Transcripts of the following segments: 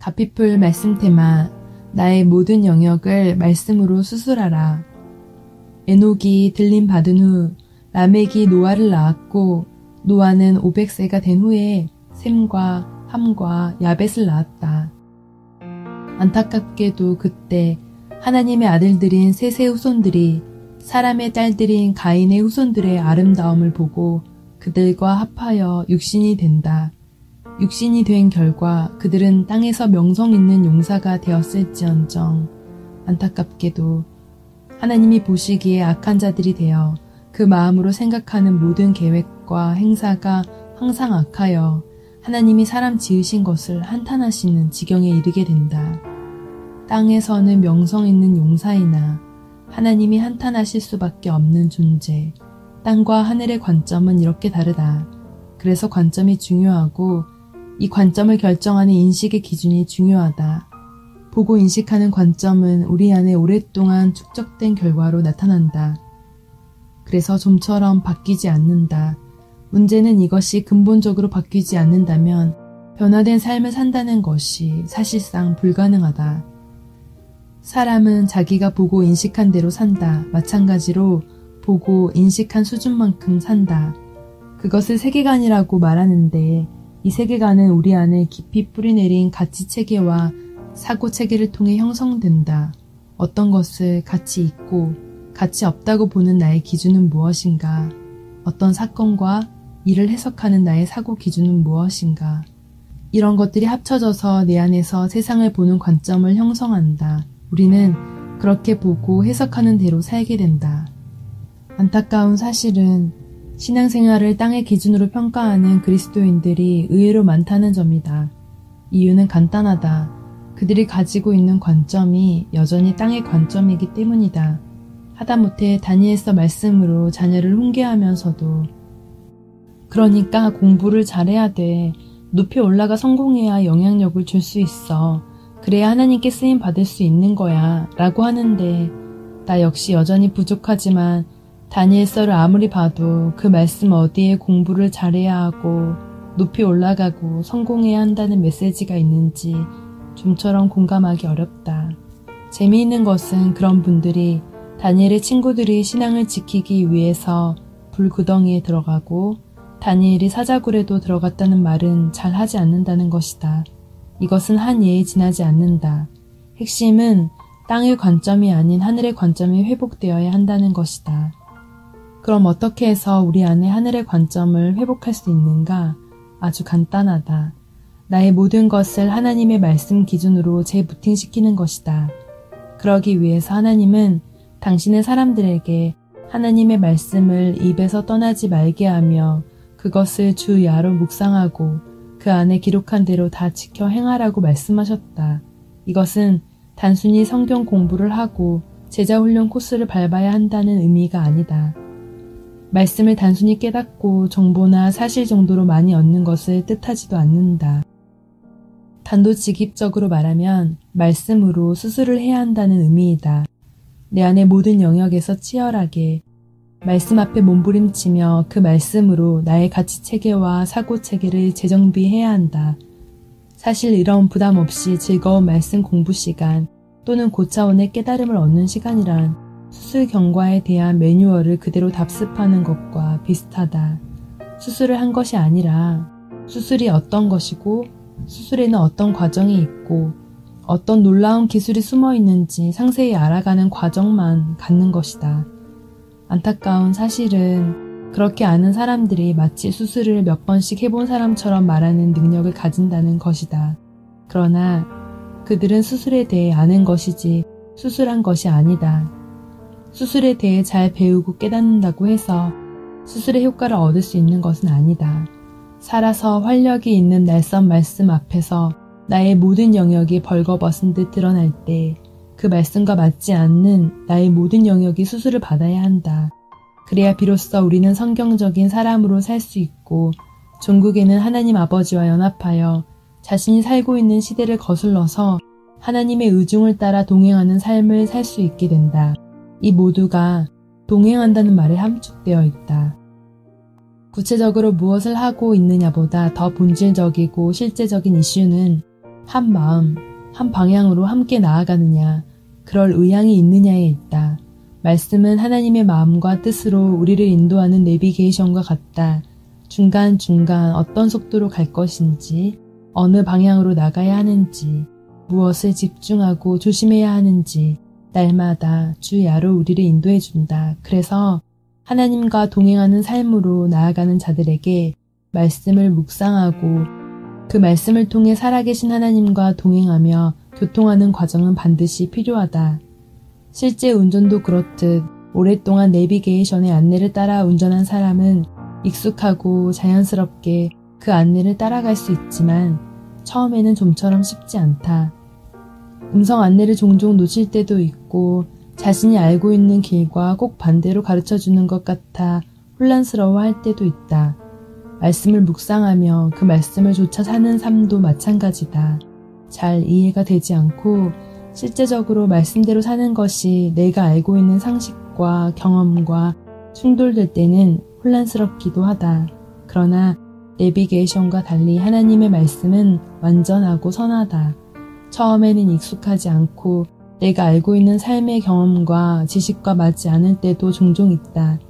가피풀 말씀 테마 나의 모든 영역을 말씀으로 수술하라. 에녹이 들림 받은 후 라멕이 노아를 낳았고 노아는 500세가 된 후에 셈과 함과 야벳을 낳았다. 안타깝게도 그때 하나님의 아들들인 셋의 후손들이 사람의 딸들인 가인의 후손들의 아름다움을 보고 그들과 합하여 육신이 된다. 육신이 된 결과 그들은 땅에서 명성 있는 용사가 되었을지언정 안타깝게도 하나님이 보시기에 악한 자들이 되어 그 마음으로 생각하는 모든 계획과 행사가 항상 악하여 하나님이 사람 지으신 것을 한탄하시는 지경에 이르게 된다. 땅에서는 명성 있는 용사이나 하나님이 한탄하실 수밖에 없는 존재. 땅과 하늘의 관점은 이렇게 다르다. 그래서 관점이 중요하고 이 관점을 결정하는 인식의 기준이 중요하다. 보고 인식하는 관점은 우리 안에 오랫동안 축적된 결과로 나타난다. 그래서 좀처럼 바뀌지 않는다. 문제는 이것이 근본적으로 바뀌지 않는다면 변화된 삶을 산다는 것이 사실상 불가능하다. 사람은 자기가 보고 인식한 대로 산다. 마찬가지로 보고 인식한 수준만큼 산다. 그것을 세계관이라고 말하는데 이 세계관은 우리 안에 깊이 뿌리내린 가치체계와 사고체계를 통해 형성된다. 어떤 것을 가치 있고 가치 없다고 보는 나의 기준은 무엇인가? 어떤 사건과 이를 해석하는 나의 사고 기준은 무엇인가? 이런 것들이 합쳐져서 내 안에서 세상을 보는 관점을 형성한다. 우리는 그렇게 보고 해석하는 대로 살게 된다. 안타까운 사실은 신앙생활을 땅의 기준으로 평가하는 그리스도인들이 의외로 많다는 점이다. 이유는 간단하다. 그들이 가지고 있는 관점이 여전히 땅의 관점이기 때문이다. 하다못해 다니엘서 말씀으로 자녀를 훈계하면서도 그러니까 공부를 잘해야 돼. 높이 올라가 성공해야 영향력을 줄 수 있어. 그래야 하나님께 쓰임 받을 수 있는 거야 라고 하는데 나 역시 여전히 부족하지만 다니엘서를 아무리 봐도 그 말씀 어디에 공부를 잘해야 하고 높이 올라가고 성공해야 한다는 메시지가 있는지 좀처럼 공감하기 어렵다. 재미있는 것은 그런 분들이 다니엘의 친구들이 신앙을 지키기 위해서 불구덩이에 들어가고 다니엘이 사자굴에도 들어갔다는 말은 잘 하지 않는다는 것이다. 이것은 한 예에 지나지 않는다. 핵심은 땅의 관점이 아닌 하늘의 관점이 회복되어야 한다는 것이다. 그럼 어떻게 해서 우리 안에 하늘의 관점을 회복할 수 있는가? 아주 간단하다. 나의 모든 것을 하나님의 말씀 기준으로 재부팅시키는 것이다. 그러기 위해서 하나님은 당신의 사람들에게 하나님의 말씀을 입에서 떠나지 말게 하며 그것을 주 야로 묵상하고 그 안에 기록한 대로 다 지켜 행하라고 말씀하셨다. 이것은 단순히 성경 공부를 하고 제자훈련 코스를 밟아야 한다는 의미가 아니다. 말씀을 단순히 깨닫고 정보나 사실 정도로 많이 얻는 것을 뜻하지도 않는다. 단도직입적으로 말하면 말씀으로 수술을 해야 한다는 의미이다. 내 안의 모든 영역에서 치열하게 말씀 앞에 몸부림치며 그 말씀으로 나의 가치체계와 사고체계를 재정비해야 한다. 사실 이런 부담 없이 즐거운 말씀 공부 시간 또는 고차원의 깨달음을 얻는 시간이란 수술 경과에 대한 매뉴얼을 그대로 답습하는 것과 비슷하다. 수술을 한 것이 아니라 수술이 어떤 것이고 수술에는 어떤 과정이 있고 어떤 놀라운 기술이 숨어 있는지 상세히 알아가는 과정만 갖는 것이다. 안타까운 사실은 그렇게 아는 사람들이 마치 수술을 몇 번씩 해본 사람처럼 말하는 능력을 가진다는 것이다. 그러나 그들은 수술에 대해 아는 것이지 수술한 것이 아니다. 수술에 대해 잘 배우고 깨닫는다고 해서 수술의 효과를 얻을 수 있는 것은 아니다. 살아서 활력이 있는 날선 말씀 앞에서 나의 모든 영역이 벌거벗은 듯 드러날 때 그 말씀과 맞지 않는 나의 모든 영역이 수술을 받아야 한다. 그래야 비로소 우리는 성경적인 사람으로 살 수 있고 종국에는 하나님 아버지와 연합하여 자신이 살고 있는 시대를 거슬러서 하나님의 의중을 따라 동행하는 삶을 살 수 있게 된다. 이 모두가 동행한다는 말에 함축되어 있다. 구체적으로 무엇을 하고 있느냐보다 더 본질적이고 실제적인 이슈는 한 마음, 한 방향으로 함께 나아가느냐, 그럴 의향이 있느냐에 있다. 말씀은 하나님의 마음과 뜻으로 우리를 인도하는 내비게이션과 같다. 중간중간 어떤 속도로 갈 것인지, 어느 방향으로 나가야 하는지, 무엇을 집중하고 조심해야 하는지 날마다 주야로 우리를 인도해 준다. 그래서 하나님과 동행하는 삶으로 나아가는 자들에게 말씀을 묵상하고 그 말씀을 통해 살아계신 하나님과 동행하며 교통하는 과정은 반드시 필요하다. 실제 운전도 그렇듯 오랫동안 내비게이션의 안내를 따라 운전한 사람은 익숙하고 자연스럽게 그 안내를 따라갈 수 있지만 처음에는 좀처럼 쉽지 않다. 음성 안내를 종종 놓칠 때도 있고 자신이 알고 있는 길과 꼭 반대로 가르쳐주는 것 같아 혼란스러워할 때도 있다. 말씀을 묵상하며 그 말씀을 조차 사는 삶도 마찬가지다. 잘 이해가 되지 않고 실제적으로 말씀대로 사는 것이 내가 알고 있는 상식과 경험과 충돌될 때는 혼란스럽기도 하다. 그러나 내비게이션과 달리 하나님의 말씀은 완전하고 선하다. 처음에는 익숙하지 않고 내가 알고 있는 삶의 경험과 지식과 맞지 않을 때도 종종 있다.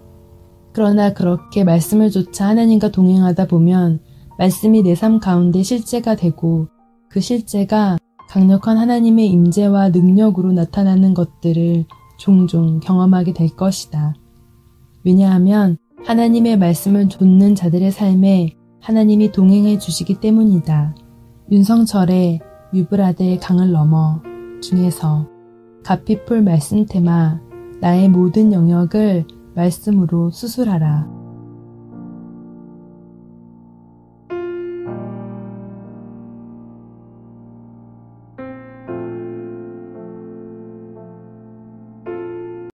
그러나 그렇게 말씀을 조차 하나님과 동행하다 보면 말씀이 내 삶 가운데 실제가 되고 그 실제가 강력한 하나님의 임재와 능력으로 나타나는 것들을 종종 경험하게 될 것이다. 왜냐하면 하나님의 말씀을 좇는 자들의 삶에 하나님이 동행해 주시기 때문이다. 윤성철의 유브라데 강을 넘어 중에서 가피풀 말씀 테마 나의 모든 영역을 말씀으로 수술하라.